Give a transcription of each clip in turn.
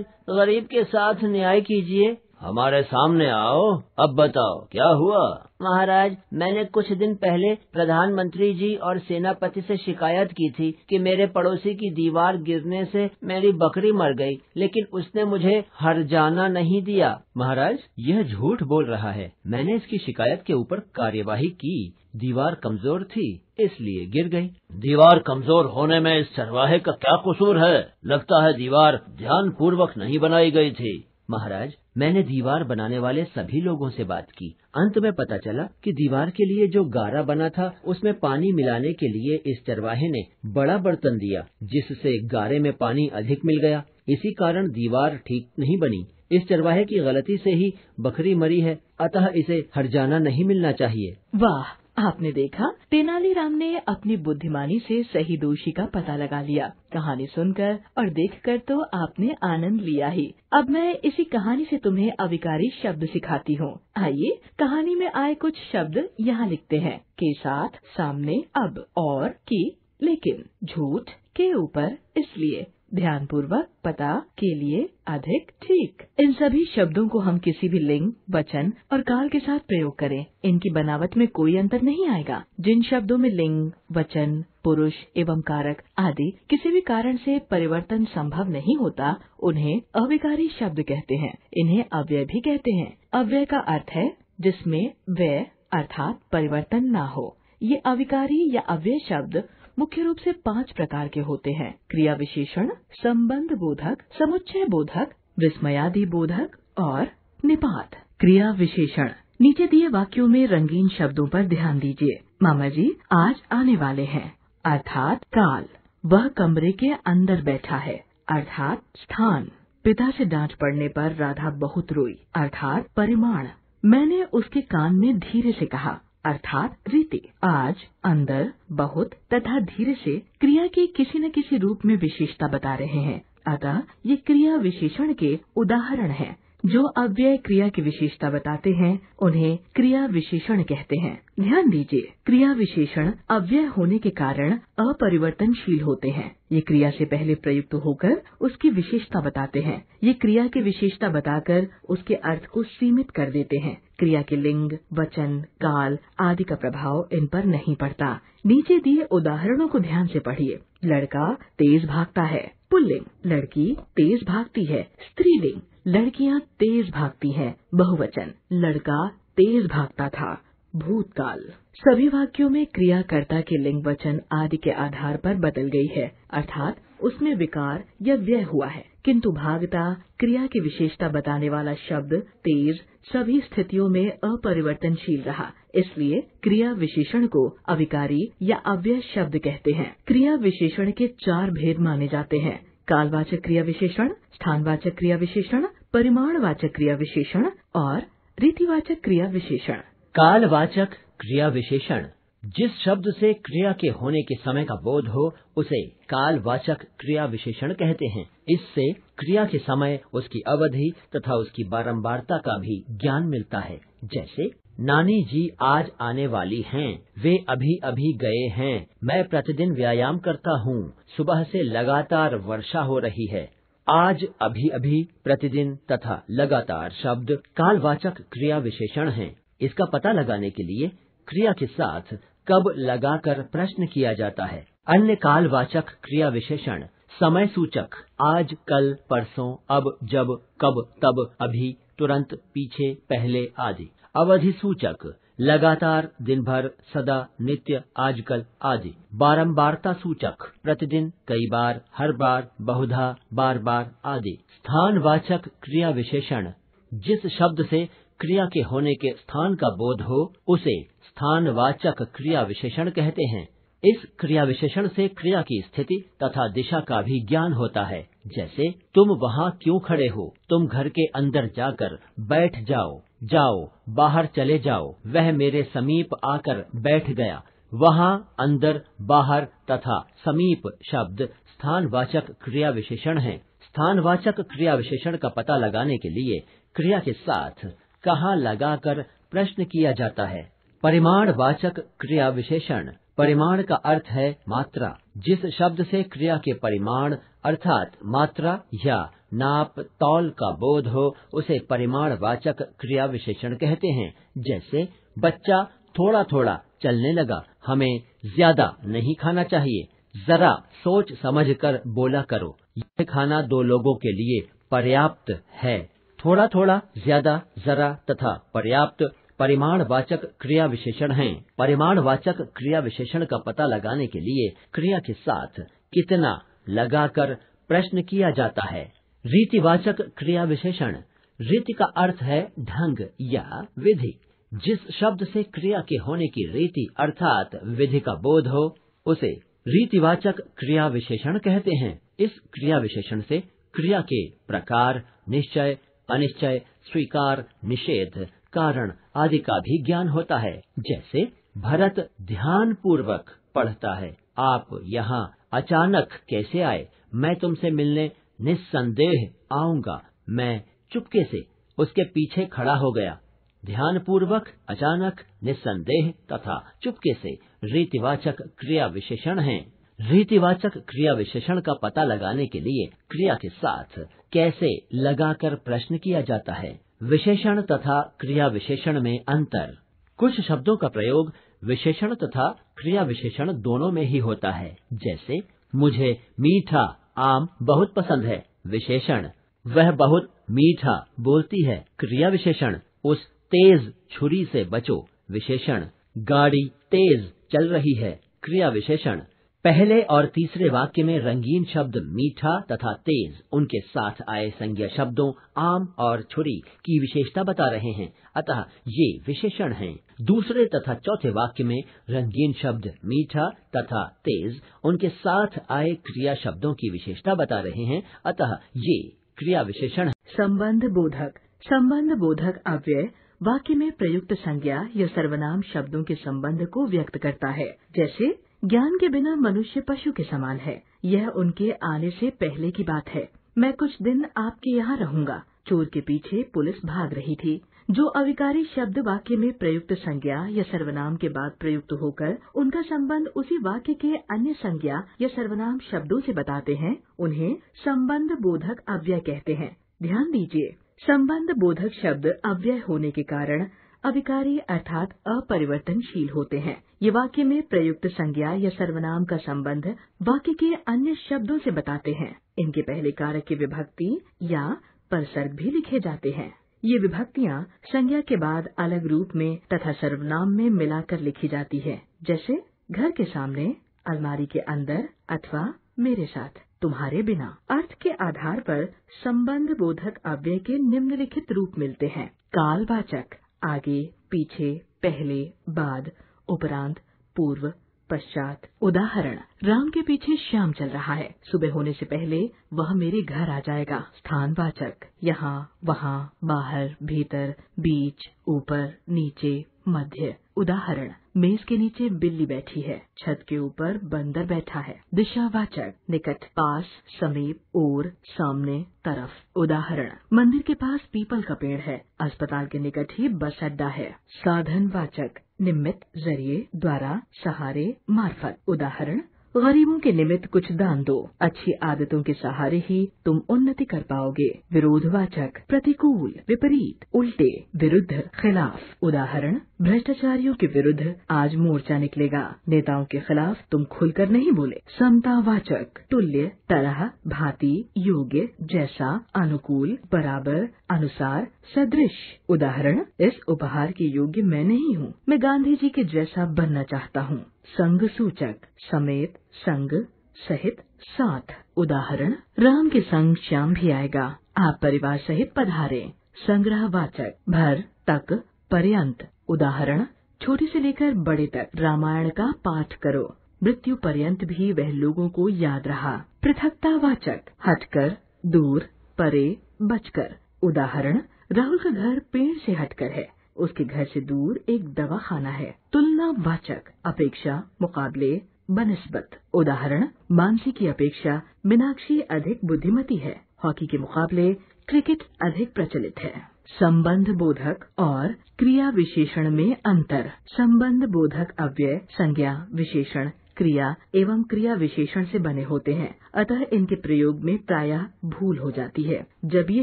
गरीब के साथ न्याय कीजिए। हमारे सामने आओ, अब बताओ क्या हुआ। महाराज, मैंने कुछ दिन पहले प्रधानमंत्री जी और सेनापति से शिकायत की थी कि मेरे पड़ोसी की दीवार गिरने से मेरी बकरी मर गई, लेकिन उसने मुझे हर्जाना नहीं दिया। महाराज, यह झूठ बोल रहा है। मैंने इसकी शिकायत के ऊपर कार्यवाही की। दीवार कमजोर थी, इसलिए गिर गई। दीवार कमजोर होने में इस चरवाहे का क्या कसूर है? लगता है दीवार ध्यान पूर्वक नहीं बनाई गई थी। महाराज, मैंने दीवार बनाने वाले सभी लोगों से बात की। अंत में पता चला कि दीवार के लिए जो गारा बना था उसमें पानी मिलाने के लिए इस चरवाहे ने बड़ा बर्तन दिया, जिससे गारे में पानी अधिक मिल गया। इसी कारण दीवार ठीक नहीं बनी। इस चरवाहे की गलती से ही बकरी मरी है, अतः इसे हर्जाना नहीं मिलना चाहिए। वाह, आपने देखा, तेनालीराम ने अपनी बुद्धिमानी से सही दोषी का पता लगा लिया। कहानी सुनकर और देखकर तो आपने आनंद लिया ही। अब मैं इसी कहानी से तुम्हें अविकारी शब्द सिखाती हूँ। आइए, कहानी में आए कुछ शब्द यहाँ लिखते हैं। के साथ, सामने, अब, और, की, लेकिन, झूठ, के ऊपर, इसलिए, ध्यानपूर्वक, पता, के लिए, अधिक, ठीक। इन सभी शब्दों को हम किसी भी लिंग, वचन और काल के साथ प्रयोग करें, इनकी बनावट में कोई अंतर नहीं आएगा। जिन शब्दों में लिंग, वचन, पुरुष एवं कारक आदि किसी भी कारण से परिवर्तन संभव नहीं होता, उन्हें अविकारी शब्द कहते हैं। इन्हें अव्यय भी कहते हैं। अव्यय का अर्थ है जिसमें व्यय अर्थात परिवर्तन न हो। ये अविकारी या अव्यय शब्द मुख्य रूप से 5 प्रकार के होते हैं: क्रिया विशेषण, संबंध बोधक, समुच्चय बोधक, विस्मयादि बोधक और निपात। क्रिया विशेषण। नीचे दिए वाक्यों में रंगीन शब्दों पर ध्यान दीजिए। मामा जी आज आने वाले हैं, अर्थात काल। वह कमरे के अंदर बैठा है, अर्थात स्थान। पिता से डांट पड़ने पर राधा बहुत रोई, अर्थात परिमाण। मैंने उसके कान में धीरे से कहा, अर्थात रीति। आज, अंदर, बहुत तथा धीरे से क्रिया के किसी न किसी रूप में विशेषता बता रहे हैं। अतः ये क्रिया विशेषण के उदाहरण हैं। जो अव्यय क्रिया की विशेषता बताते हैं उन्हें क्रिया विशेषण कहते हैं। ध्यान दीजिए, क्रिया विशेषण अव्यय होने के कारण अपरिवर्तनशील होते हैं। ये क्रिया से पहले प्रयुक्त होकर उसकी विशेषता बताते हैं। ये क्रिया की विशेषता बताकर उसके अर्थ को सीमित कर देते हैं। क्रिया के लिंग, वचन, काल आदि का प्रभाव इन पर नहीं पड़ता। नीचे दिए उदाहरणों को ध्यान से पढ़िए। लड़का तेज भागता है, पुल्लिंग। लड़की तेज भागती है, स्त्रीलिंग। लड़कियां तेज भागती हैं, बहुवचन। लड़का तेज भागता था, भूतकाल। सभी वाक्यों में क्रिया कर्ता के लिंग, वचन आदि के आधार पर बदल गई है, अर्थात उसमें विकार या व्यय हुआ है। किंतु भागता क्रिया की विशेषता बताने वाला शब्द तेज सभी स्थितियों में अपरिवर्तनशील रहा, इसलिए क्रिया विशेषण को अविकारी या अव्यय शब्द कहते हैं। क्रिया विशेषण के 4 भेद माने जाते हैं: कालवाचक क्रिया विशेषण, स्थानवाचक क्रिया विशेषण, परिमाणवाचक क्रिया विशेषण और रीतिवाचक क्रिया विशेषण। कालवाचक क्रिया विशेषण। जिस शब्द से क्रिया के होने के समय का बोध हो उसे कालवाचक क्रिया विशेषण कहते हैं। इससे क्रिया के समय उसकी अवधि तथा उसकी बारंबारता का भी ज्ञान मिलता है। जैसे, नानी जी आज आने वाली हैं, वे अभी अभी गए हैं, मैं प्रतिदिन व्यायाम करता हूँ, सुबह से लगातार वर्षा हो रही है। आज, अभी अभी, प्रतिदिन तथा लगातार शब्द कालवाचक क्रिया विशेषण हैं। इसका पता लगाने के लिए क्रिया के साथ कब लगाकर प्रश्न किया जाता है। अन्य कालवाचक क्रिया विशेषण समय सूचक आज, कल, परसों, अब, जब, कब, तब, अभी, तुरंत, पीछे, पहले आदि। अवधि सूचक लगातार, दिन भर, सदा, नित्य, आजकल आदि। बारंबारता सूचक प्रतिदिन, कई बार, हर बार, बहुधा, बार बार आदि। स्थानवाचक क्रिया विशेषण जिस शब्द से क्रिया के होने के स्थान का बोध हो उसे स्थानवाचक क्रिया विशेषण कहते हैं। इस क्रिया विशेषण से क्रिया की स्थिति तथा दिशा का भी ज्ञान होता है। जैसे, तुम वहाँ क्यों खड़े हो, तुम घर के अंदर जाकर बैठ जाओ, जाओ, बाहर चले जाओ, वह मेरे समीप आकर बैठ गया। वहाँ, अंदर, बाहर तथा समीप शब्द स्थानवाचक क्रिया विशेषण हैं। स्थानवाचक क्रिया विशेषण का पता लगाने के लिए क्रिया के साथ कहाँ लगाकर प्रश्न किया जाता है। परिमाणवाचक क्रिया विशेषण। परिमाण का अर्थ है मात्रा। जिस शब्द से क्रिया के परिमाण अर्थात मात्रा या नाप तौल का बोध हो उसे परिमाणवाचक क्रिया विशेषण कहते हैं। जैसे बच्चा थोड़ा थोड़ा चलने लगा, हमें ज्यादा नहीं खाना चाहिए, जरा सोच समझकर बोला करो, यह खाना 2 लोगों के लिए पर्याप्त है। थोड़ा थोड़ा, ज्यादा, जरा तथा पर्याप्त परिमाणवाचक क्रिया विशेषण हैं। परिमाणवाचक क्रिया विशेषण का पता लगाने के लिए क्रिया के साथ कितना लगाकर प्रश्न किया जाता है। रीतिवाचक क्रिया विशेषण। रीति का अर्थ है ढंग या विधि। जिस शब्द से क्रिया के होने की रीति अर्थात विधि का बोध हो उसे रीतिवाचक क्रिया विशेषण कहते हैं। इस क्रिया विशेषण से क्रिया के प्रकार, निश्चय, अनिश्चय, स्वीकार, निषेध, कारण आदि का भी ज्ञान होता है। जैसे भरत ध्यान पूर्वक पढ़ता है, आप यहाँ अचानक कैसे आए? मैं तुमसे मिलने निस्संदेह आऊंगा। मैं चुपके से उसके पीछे खड़ा हो गया। ध्यान पूर्वक, अचानक, निस्संदेह तथा चुपके से रीतिवाचक क्रिया विशेषण हैं। रीतिवाचक क्रिया विशेषण का पता लगाने के लिए क्रिया के साथ कैसे लगाकर प्रश्न किया जाता है। विशेषण तथा क्रिया विशेषण में अंतर। कुछ शब्दों का प्रयोग विशेषण तथा क्रिया विशेषण दोनों में ही होता है। जैसे मुझे मीठा आम बहुत पसंद है। विशेषण वह बहुत मीठा बोलती है। क्रिया विशेषण उस तेज छुरी से बचो। विशेषण गाड़ी तेज चल रही है। क्रिया विशेषण पहले और तीसरे वाक्य में रंगीन शब्द मीठा तथा तेज उनके साथ आए संज्ञा शब्दों आम और छुरी की विशेषता बता रहे हैं, अतः ये विशेषण हैं। दूसरे तथा चौथे वाक्य में रंगीन शब्द मीठा तथा तेज उनके साथ आए क्रिया शब्दों की विशेषता बता रहे हैं, अतः ये क्रिया विशेषण है। संबंध बोधक। संबंध बोधक अव्यय वाक्य में प्रयुक्त संज्ञा या सर्वनाम शब्दों के संबंध को व्यक्त करता है। जैसे ज्ञान के बिना मनुष्य पशु के समान है। यह उनके आने से पहले की बात है। मैं कुछ दिन आपके यहाँ रहूंगा। चोर के पीछे पुलिस भाग रही थी। जो अविकारी शब्द वाक्य में प्रयुक्त संज्ञा या सर्वनाम के बाद प्रयुक्त होकर उनका संबंध उसी वाक्य के अन्य संज्ञा या सर्वनाम शब्दों से बताते हैं, उन्हें संबंध बोधक अव्यय कहते हैं। ध्यान दीजिए, संबंध बोधक शब्द अव्यय होने के कारण अविकारी अर्थात अपरिवर्तनशील होते हैं। ये वाक्य में प्रयुक्त संज्ञा या सर्वनाम का संबंध वाक्य के अन्य शब्दों से बताते हैं। इनके पहले कारक की विभक्ति या परसर्ग भी लिखे जाते हैं। ये विभक्तियाँ संज्ञा के बाद अलग रूप में तथा सर्वनाम में मिलाकर लिखी जाती है। जैसे घर के सामने, अलमारी के अंदर अथवा मेरे साथ, तुम्हारे बिना। अर्थ के आधार पर संबंध बोधक अव्यय के निम्नलिखित रूप मिलते हैं। कालवाचक आगे, पीछे, पहले, बाद, उपरांत, पूर्व, पश्चात। उदाहरण, राम के पीछे श्याम चल रहा है। सुबह होने से पहले वह मेरे घर आ जाएगा। स्थानवाचक यहाँ, वहाँ, बाहर, भीतर, बीच, ऊपर, नीचे, मध्य। उदाहरण, मेज के नीचे बिल्ली बैठी है। छत के ऊपर बंदर बैठा है। दिशावाचक निकट, पास, समीप, ओर, सामने, तरफ। उदाहरण, मंदिर के पास पीपल का पेड़ है। अस्पताल के निकट ही बस अड्डा है। साधनवाचक निमित्त, जरिए, द्वारा, सहारे, मार्फत। उदाहरण, गरीबों के निमित्त कुछ दान दो। अच्छी आदतों के सहारे ही तुम उन्नति कर पाओगे। विरोधवाचक प्रतिकूल, विपरीत, उल्टे, विरुद्ध, खिलाफ। उदाहरण, भ्रष्टाचारियों के विरुद्ध आज मोर्चा निकलेगा। नेताओं के खिलाफ तुम खुलकर नहीं बोले। समतावाचक तुल्य, तरह, भांति, योग्य, जैसा, अनुकूल, बराबर, अनुसार, सदृश। उदाहरण, इस उपहार के योग्य मैं नहीं हूँ। मैं गांधी जी के जैसा बनना चाहता हूँ। संग सूचक समेत, संग, सहित, साथ। उदाहरण, राम के संग श्याम भी आएगा। आप परिवार सहित पधारे। संग्रहवाचक भर, तक, पर्यंत। उदाहरण, छोटे से लेकर बड़े तक रामायण का पाठ करो। मृत्यु पर्यंत भी वह लोगों को याद रहा। पृथकतावाचक हटकर, दूर, परे, बचकर। उदाहरण, राहुल का घर पेड़ से हटकर है। उसके घर से दूर एक दवाखाना है। तुलनावाचक अपेक्षा, मुकाबले, बनिस्बत। उदाहरण, मानसी की अपेक्षा मीनाक्षी अधिक बुद्धिमती है। हॉकी के मुकाबले क्रिकेट अधिक प्रचलित है। संबंध बोधक और क्रिया विशेषण में अंतर। संबंध बोधक अव्यय संज्ञा, विशेषण, क्रिया एवं क्रिया विशेषण से बने होते हैं, अतः इनके प्रयोग में प्रायः भूल हो जाती है। जब ये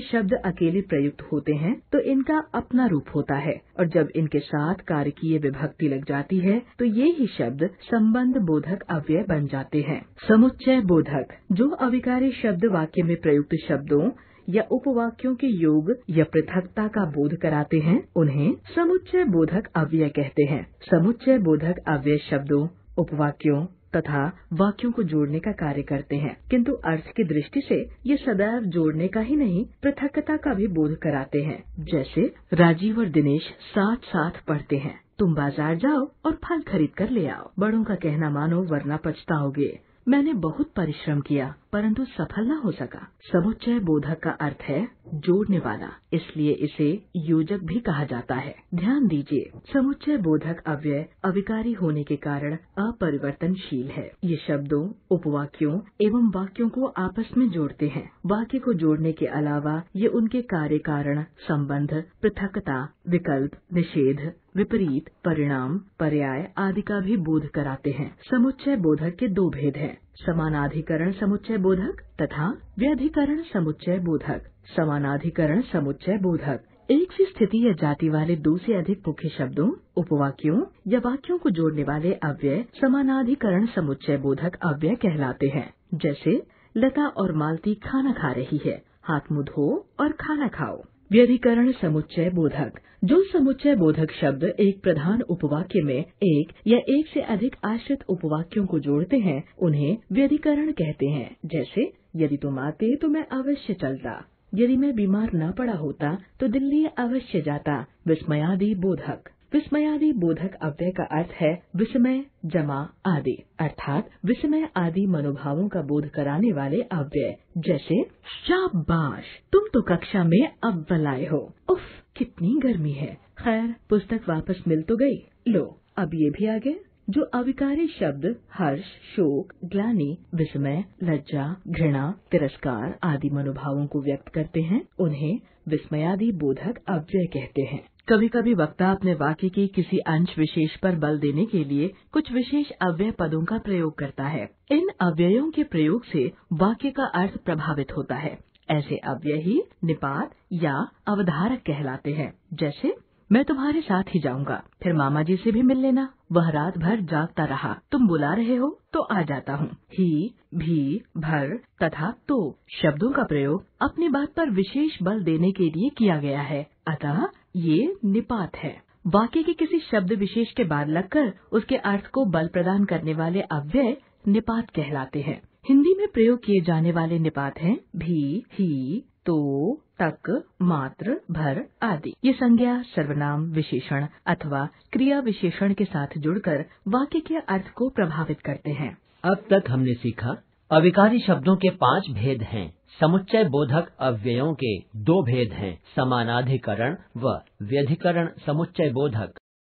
शब्द अकेले प्रयुक्त होते हैं तो इनका अपना रूप होता है, और जब इनके साथ कारकीय विभक्ति लग जाती है तो ये ही शब्द संबंध बोधक अव्यय बन जाते हैं। समुच्चय बोधक, जो अविकारी शब्द वाक्य में प्रयुक्त शब्दों या उपवाक्यों के योग या पृथकता का बोध कराते हैं, उन्हें समुच्चय बोधक अव्यय कहते हैं। समुच्चय बोधक अव्यय शब्दों, उपवाक्यों तथा वाक्यों को जोड़ने का कार्य करते हैं, किंतु अर्थ की दृष्टि से ये सदैव जोड़ने का ही नहीं, पृथकता का भी बोध कराते हैं। जैसे राजीव और दिनेश साथ साथ पढ़ते हैं, तुम बाजार जाओ और फल खरीद कर ले आओ। बड़ों का कहना मानो वरना पछताओगे। मैंने बहुत परिश्रम किया परंतु सफल न हो सका। समुच्चय बोधक का अर्थ है जोड़ने वाला, इसलिए इसे योजक भी कहा जाता है। ध्यान दीजिए, समुच्चय बोधक अव्यय अविकारी होने के कारण अपरिवर्तनशील है। ये शब्दों, उपवाक्यों एवं वाक्यों को आपस में जोड़ते हैं। वाक्य को जोड़ने के अलावा ये उनके कार्य कारण, संबंध, पृथकता, विकल्प, निषेध, विपरीत, परिणाम, पर्याय आदि का भी बोध कराते हैं। समुच्चय बोधक के दो भेद हैं, समानाधिकरण समुच्चय बोधक तथा व्यधिकरण समुच्चय बोधक। समानाधिकरण समुच्चय बोधक एक सी स्थिति या जाति वाले दो से अधिक मुख्य शब्दों, उपवाक्यों या वाक्यों को जोड़ने वाले अव्यय समानाधिकरण समुच्चय बोधक अव्यय कहलाते हैं। जैसे लता और मालती खाना खा रही है, हाथ मुंह धो और खाना खाओ। व्यधिकरण समुच्चय बोधक, जो समुच्चय बोधक शब्द एक प्रधान उपवाक्य में एक या एक से अधिक आश्रित उपवाक्यों को जोड़ते हैं, उन्हें व्यधिकरण कहते हैं। जैसे यदि तुम आते तो मैं अवश्य चलता, यदि मैं बीमार न पड़ा होता तो दिल्ली अवश्य जाता। विस्मयादि बोधक, विस्मयादि बोधक अव्यय का अर्थ है विस्मय जमा आदि, अर्थात विस्मय आदि मनोभावों का बोध कराने वाले अव्यय। जैसे शाबाश, तुम तो कक्षा में अव्वल आए हो। उफ, कितनी गर्मी है। खैर, पुस्तक वापस मिल तो गई। लो, अब ये भी आ गए। जो अविकारी शब्द हर्ष, शोक, ग्लानि, विस्मय, लज्जा, घृणा, तिरस्कार आदि मनोभावों को व्यक्त करते हैं, उन्हें विस्मयादि बोधक अव्यय कहते हैं। कभी कभी वक्ता अपने वाक्य की किसी अंश विशेष पर बल देने के लिए कुछ विशेष अव्यय पदों का प्रयोग करता है। इन अव्ययों के प्रयोग से वाक्य का अर्थ प्रभावित होता है। ऐसे अव्यय ही निपात या अवधारक कहलाते हैं। जैसे मैं तुम्हारे साथ ही जाऊंगा, फिर मामा जी से भी मिल लेना, वह रात भर जागता रहा, तुम बुला रहे हो तो आ जाता हूँ। ही, भी, भर तथा तो शब्दों का प्रयोग अपनी बात पर विशेष बल देने के लिए किया गया है, अतः ये निपात है। वाक्य के किसी शब्द विशेष के बाद लगकर उसके अर्थ को बल प्रदान करने वाले अव्यय निपात कहलाते हैं। हिंदी में प्रयोग किए जाने वाले निपात हैं भी, ही, तो, तक, मात्र, भर आदि। ये संज्ञा, सर्वनाम, विशेषण अथवा क्रिया विशेषण के साथ जुड़कर वाक्य के अर्थ को प्रभावित करते हैं। अब तक हमने सीखा अविकारी शब्दों के 5 भेद हैं, समुच्चय बोधक अव्ययों के 2 भेद हैं, समानाधिकरण व व्यधिकरण समुच्चय बोधक।